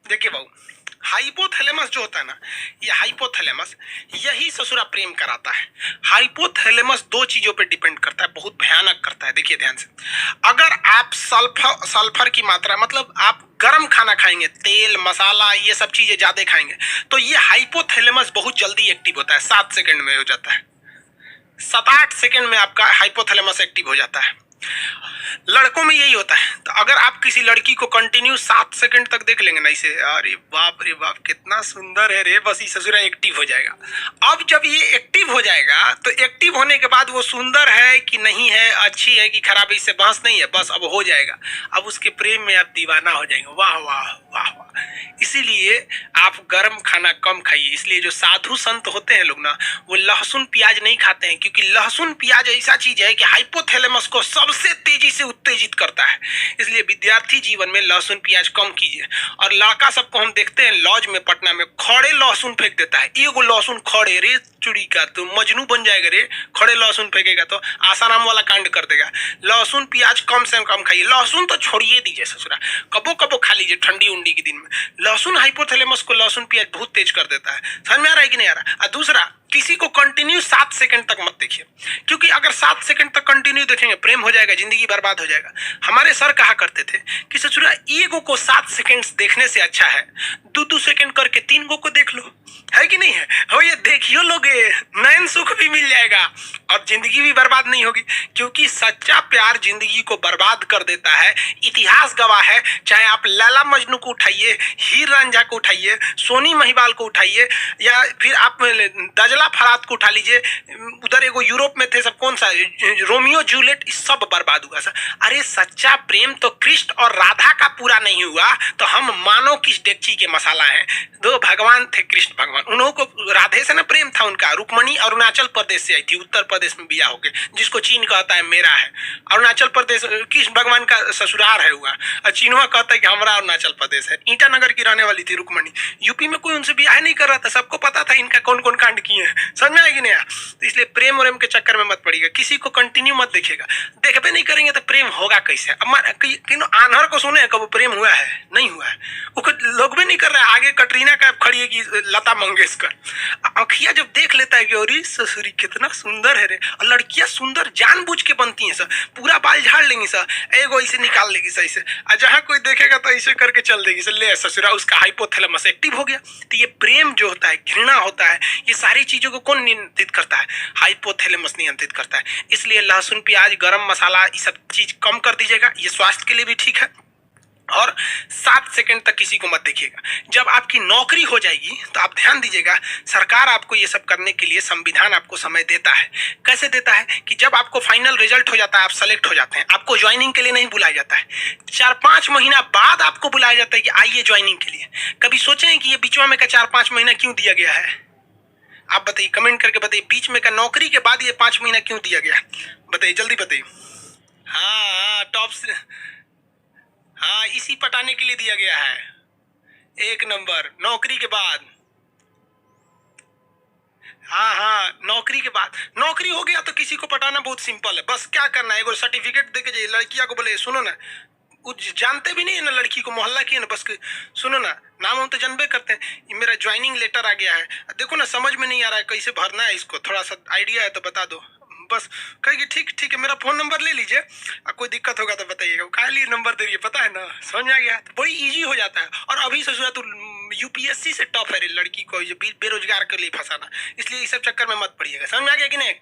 देखिए बाबू, हाइपोथैलेमस जो होता है ना, ये हाइपोथैलेमस यही ससुरा प्रेम कराता है। हाइपोथैलेमस दो चीजों पे डिपेंड करता है, बहुत भयानक करता है। देखिए ध्यान से, अगर आप सल्फर सल्फर की मात्रा, मतलब आप गर्म खाना खाएंगे, तेल मसाला ये सब चीजें ज्यादा खाएंगे, तो ये हाइपोथैलेमस बहुत जल्दी एक्टिव होता है, 7 सेकंड में हो जाता है। 7-8 सेकंड में आपका हाइपोथैलेमस एक्टिव हो जाता है। लड़कों में यही होता है। तो अगर आप किसी लड़की को कंटिन्यू 7 सेकंड तक देख लेंगे ना इसे, अरे बाप रे बाप कितना सुंदर है रे, बस ये ससुरा एक्टिव हो जाएगा। अब जब ये एक्टिव हो जाएगा तो एक्टिव होने के बाद वो सुंदर है कि नहीं है, अच्छी है कि खराब है, इससे बहस नहीं है, बस अब हो जाएगा। अब उसके प्रेम में आप दीवाना हो जाएंगे। वाह वाह वाह वाह। इसीलिए आप गर्म खाना कम खाइए। इसलिए जो साधु संत होते हैं लोग ना, वो लहसुन प्याज नहीं खाते हैं, क्योंकि लहसुन प्याज ऐसा चीज है कि हाइपोथैलेमस को सबसे तेजी से उत्तेजित करता है। इसलिए विद्यार्थी जीवन में लहसुन प्याज कम कीजिए। और लड़का सबको हम देखते हैं लॉज में, पटना में खड़े लहसुन फेंक देता है। एगो लहसुन खड़े, रे चुड़ी का तो मजनू बन जाएगा रे। खड़े लहसुन फेंकेगा तो आसाराम वाला कांड कर देगा। लहसुन प्याज कम से कम खाइए। लहसुन तो छोड़िए दीजिए ससुरा, कबो कबो खा लीजिए ठंडी उंडी के दिन में। लहसुन हाइपोथैलेमस को लहसुन प्याज बहुत तेज कर देता है। समझ में आ रहा है कि नहीं आ रहा? और दूसरा, किसी को कंटिन्यू 7 सेकंड तक मत देखिए, क्योंकि अगर 7 सेकंड तक कंटिन्यू देखेंगे प्रेम हो जाएगा, जिंदगी बर्बाद हो जाएगा। हमारे सर कहा करते थे कि ससुरा ईगो को 7 सेकंड देखने से अच्छा है 2-2 सेकंड करके 3 गो को देख लो, है कि नहीं है? हो, ये देखियो लोगे, नयन सुख भी मिल जाएगा और जिंदगी भी बर्बाद नहीं होगी। क्योंकि सच्चा प्यार जिंदगी को बर्बाद कर देता है। इतिहास गवाह है। चाहे आप लैला मजनू को उठाइए, हीर रांझा को उठाइए, सोनी महिबाल को उठाइए, या फिर आप दजला फरात को उठा लीजिए। उधर एगो यूरोप में थे सब, कौन सा, रोमियो जूलियट, सब बर्बाद हुआ सर। अरे सच्चा प्रेम तो कृष्ण और राधा का पूरा नहीं हुआ तो हम मानो किस डेगची के मसाला हैं। दो भगवान थे, कृष्ण भगवान, उन्हों को राधे से ना प्रेम था उनका। रुक्मणी अरुणाचल प्रदेश से आई थी, उत्तर प्रदेश में बिया होके, जिसको चीन कहता है मेरा है। अरुणाचल प्रदेश कृष्ण भगवान का ससुराल है हुआ, और चीनवा कहता है कि हमारा अरुणाचल प्रदेश है। ईटानगर की रहने वाली थी रुक्मणी। यूपी में कोई उनसे बियाह नहीं कर रहा था, सबको पता था इनका कौन कौन कांड किए हैं। समझ में आएगी नहीं? तो इसलिए प्रेम और के चक्कर में मत पड़िएगा। किसी को कंटिन्यू मत देखिएगा। देखबे नहीं करेंगे तो प्रेम होगा कैसे? अब आन्हर को सुने कब प्रेम हुआ है? नहीं हुआ है। वो लोग भी नहीं कर रहा है। आगे कटरीना कैफ खड़ी है कि लता मंगेशकर। आँखिया जब देख लेता है कि अरे ससुरी कितना सुंदर है रे। और लड़कियां सुंदर जानबूझ के बनती हैं सर, पूरा बाल झाड़ लेंगी सर, एगो ऐसे निकाल लेगी सर ऐसे, और जहां कोई देखेगा तो ऐसे करके चल देगी सर। ले ससुरा, उसका हाइपोथैलेमस एक्टिव हो गया। तो ये प्रेम जो होता है, घृणा होता है, ये सारी चीजों को कौन नियंत्रित करता है? हाइपोथैलेमस नियंत्रित करता है। इसलिए लहसुन प्याज गरम मसाला ये सब चीज कम कर दीजिएगा, ये स्वास्थ्य के लिए भी ठीक है। और 7 सेकंड तक किसी को मत देखिएगा। जब आपकी नौकरी हो जाएगी तो आप ध्यान दीजिएगा, सरकार आपको ये सब करने के लिए, संविधान आपको समय देता है। कैसे देता है? कि जब आपको फाइनल रिजल्ट हो जाता है, आप सेलेक्ट हो जाते हैं, आपको ज्वाइनिंग के लिए नहीं बुलाया जाता है। 4-5 महीना बाद आपको बुलाया जाता है कि आइए ज्वाइनिंग के लिए। कभी सोचे हैं कि ये बीच में का 4-5 महीना क्यों दिया गया है? आप बताइए, कमेंट करके बताइए, बीच में का नौकरी के बाद ये 5 महीना क्यों दिया गया? बताइए, जल्दी बताइए। हाँ टॉप से, हाँ इसी पटाने के लिए दिया गया है। 1 नंबर नौकरी के बाद। हाँ हाँ, नौकरी के बाद। नौकरी हो गया तो किसी को पटाना बहुत सिंपल है। बस क्या करना है, एगो सर्टिफिकेट देके जाइए, लड़कियां को बोले सुनो ना, कुछ जानते भी नहीं है ना लड़की को, मोहल्ला की है ना, बस सुनो ना, नाम हम तो जानबे करते हैं, ये मेरा ज्वाइनिंग लेटर आ गया है, देखो ना समझ में नहीं आ रहा है कैसे भरना है इसको, थोड़ा सा आइडिया है तो बता दो। बस कहेगी ठीक ठीक है, मेरा फोन नंबर ले लीजिए, कोई दिक्कत होगा तो बताइएगा। काहे लिए नंबर दे रही है, पता है ना? समझ में आ गया? तो बड़ी इजी हो जाता है। और अभी सोचा तो यूपीएससी से टफ है लड़की को बेरोजगार के लिए फंसाना। इसलिए इस सब चक्कर में मत पड़िएगा। समझ में आ गया कि नहीं?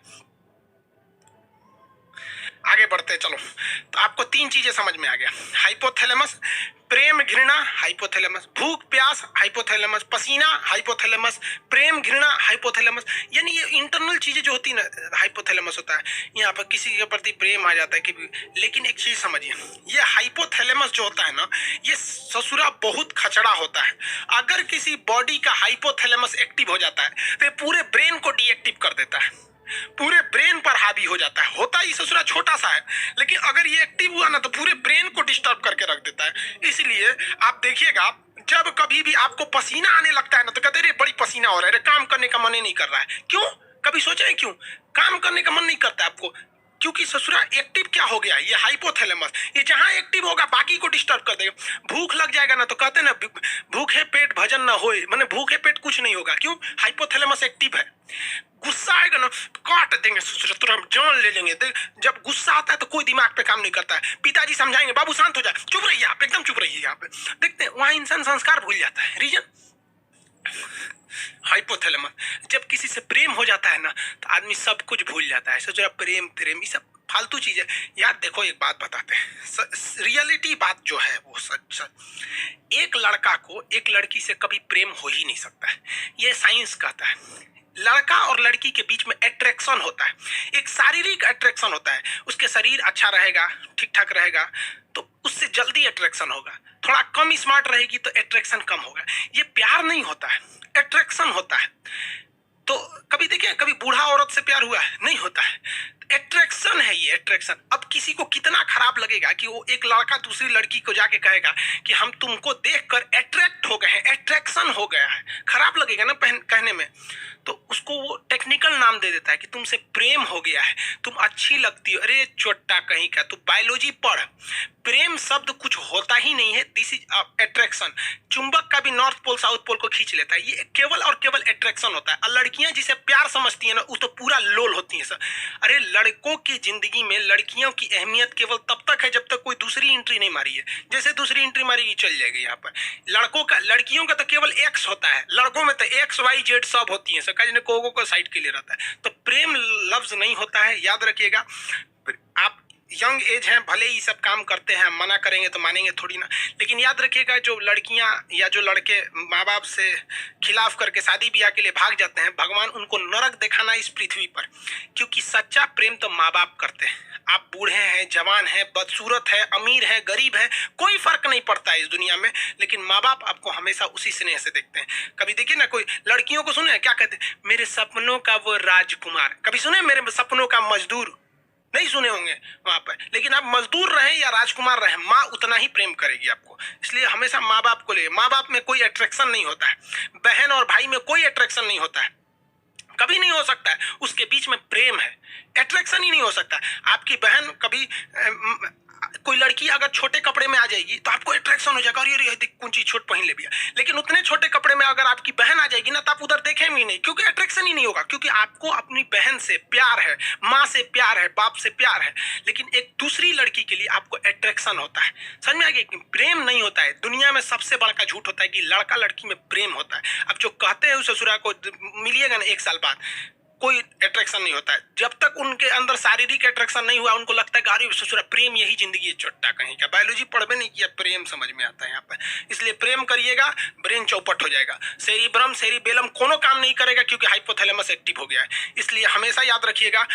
आगे बढ़ते चलो। तो आपको 3 चीजें समझ में आ गया। हाइपोथैलेमस, प्रेम घृणा हाइपोथैलेमस, भूख प्यास हाइपोथैलेमस, पसीना हाइपोथैलेमस, प्रेम घृणा हाइपोथैलेमस। यानी ये इंटरनल चीजें जो होती है ना, हाइपोथैलेमस होता है। यहाँ पर किसी के प्रति प्रेम आ जाता है कि, लेकिन एक चीज समझिए, ये हाइपोथैलेमस जो होता है ना, ये ससुरा बहुत खचड़ा होता है। अगर किसी बॉडी का हाइपोथैलेमस एक्टिव हो जाता है तो ये पूरे ब्रेन को डीएक्टिव कर देता है, पूरे ब्रेन पर हावी हो जाता है। होता ही ससुरा छोटा सा है, लेकिन अगर ये एक्टिव हुआ ना तो पूरे ब्रेन को डिस्टर्ब करके रख देता है। इसलिए आप देखिएगा, जब कभी भी आपको पसीना आने लगता है ना तो कहते हैं बड़ी पसीना हो रहा है, काम करने का मन ही नहीं कर रहा है। क्यों? कभी सोचे हैं क्यों काम करने का मन नहीं करता है आपको? क्योंकि ससुरा एक्टिव क्या हो गया, ये हाइपोथैलेमस, ये जहां एक्टिव होगा बाकी को डिस्टर्ब कर देगा। भूख लग जाएगा ना तो कहते हैं ना भूखे पेट भजन ना होए, माने भूखे पेट कुछ नहीं होगा, क्यों, हाइपोथैलेमस एक्टिव है। गुस्सा आएगा ना काट देंगे ससुरा, तुरंत हम जान ले लेंगे। जब गुस्सा आता है तो कोई दिमाग पे काम नहीं करता है, पिताजी समझाएंगे बाबू शांत हो जाए, चुप रहिए आप, एकदम चुप रहिए। यहाँ पे देखते हैं वहां इंसान संस्कार भूल जाता है। Reason hypothalamus. जब किसी से प्रेम हो जाता है ना तो आदमी सब कुछ भूल जाता है। सोच रहा प्रेम प्रेम ये सब फालतू चीज है यार। देखो एक बात बताते हैं, रियलिटी बात जो है वो सच सच, एक लड़का को एक लड़की से कभी प्रेम हो ही नहीं सकता है, ये साइंस कहता है। लड़का और लड़की के बीच में अट्रैक्शन होता है, एक शारीरिक अट्रैक्शन होता है। उसके शरीर अच्छा रहेगा, ठीक ठाक रहेगा तो उससे जल्दी अट्रैक्शन होगा, थोड़ा कम स्मार्ट रहेगी तो अट्रैक्शन कम होगा। ये प्यार नहीं होता है, अट्रैक्शन होता है। तो कभी देखिए, कभी बूढ़ा औरत से प्यार हुआ है, नहीं होता है, अट्रैक्शन है ये, अट्रैक्शन। अब किसी को कितना खराब लगेगा कि वो एक लड़का दूसरी लड़की को जाके कहेगा कि हम तुमको देखकर अट्रैक्ट हो गए हैं, अट्रैक्शन हो गया है, खराब लगेगा ना कहने में। तो उसको वो टेक्निकल नाम दे देता है कि तुमसे प्रेम हो गया है, तुम अच्छी लगती हो। अरे चोट्टा कहीं का, तू बायोलॉजी पढ़। प्रेम शब्द कुछ होता ही नहीं है, दिस इज अट्रैक्शन। चुंबक का भी नॉर्थ पोल साउथ पोल को खींच लेता है, ये केवल और केवल अट्रैक्शन होता है। और लड़कियां जिसे प्यार समझती है ना वो तो पूरा लोल होती है सर। अरे लड़कों की जिंदगी में लड़कियों की अहमियत केवल तब तक है जब तक कोई दूसरी एंट्री नहीं मारी है। जैसे दूसरी एंट्री मारेगी चल जाएगी। यहाँ पर लड़कियों का तो केवल एक्स होता है, लड़कों में तो एक्स वाई जेड सब होती है। सर को साइड के लिए रहता है। तो प्रेम लफ्ज नहीं होता है, याद रखिएगा। आप यंग एज हैं, भले ही सब काम करते हैं, मना करेंगे तो मानेंगे थोड़ी ना, लेकिन याद रखिएगा जो लड़कियां या जो लड़के माँ बाप से खिलाफ करके शादी ब्याह के लिए भाग जाते हैं, भगवान उनको नरक दिखाना इस पृथ्वी पर। क्योंकि सच्चा प्रेम तो माँ बाप करते हैं। आप बूढ़े हैं, जवान हैं, बदसूरत है, अमीर है, गरीब है, कोई फर्क नहीं पड़ता है इस दुनिया में, लेकिन माँ बाप आपको हमेशा उसी स्नेह से देखते हैं। कभी देखिए ना, कोई लड़कियों को सुने क्या कहते हैं, मेरे सपनों का वो राजकुमार। कभी सुने मेरे सपनों का मजदूर? नहीं सुने होंगे वहां पर। लेकिन आप मजदूर रहे या राजकुमार रहे, माँ उतना ही प्रेम करेगी आपको। इसलिए हमेशा माँ बाप को ले। माँ बाप में कोई अट्रैक्शन नहीं होता है, बहन और भाई में कोई अट्रैक्शन नहीं होता है, कभी नहीं हो सकता है। उसके बीच में प्रेम है, अट्रैक्शन ही नहीं हो सकता। आपकी बहन कभी कोई लड़की अगर छोटे कपड़े में आ जाएगी तो आपको अट्रैक्शन हो जाएगा, अरे देख कौन चीज छोट पहन ले भैया। लेकिन उतने छोटे कपड़े में अगर आपकी बहन आ जाएगी ना तो आप उधर देखेंगे ही नहीं, क्योंकि अट्रैक्शन ही नहीं होगा। क्योंकि आपको अपनी बहन से प्यार है, माँ से प्यार है, बाप से प्यार है। लेकिन एक दूसरी लड़की के लिए आपको अट्रैक्शन होता है। समझ में आ गया? प्रेम नहीं होता है। दुनिया में सबसे बड़ा झूठ होता है कि लड़का लड़की में प्रेम होता है। अब जो कहते हैं उस ससुरा को मिलिएगा ना 1 साल बाद, कोई अट्रैक्शन नहीं होता है। जब तक उनके अंदर शारीरिक अट्रैक्शन नहीं हुआ, उनको लगता है कि अरे ससुरा प्रेम यही जिंदगी है। चोट्टा कहीं का, बायोलॉजी पढ़वे नहीं किया, प्रेम समझ में आता है यहाँ पर। इसलिए प्रेम करिएगा, ब्रेन चौपट हो जाएगा, सेरिब्रम सेरिबेलम कोनो काम नहीं करेगा, क्योंकि हाइपोथैलेमस एक्टिव हो गया है। इसलिए हमेशा याद रखिएगा,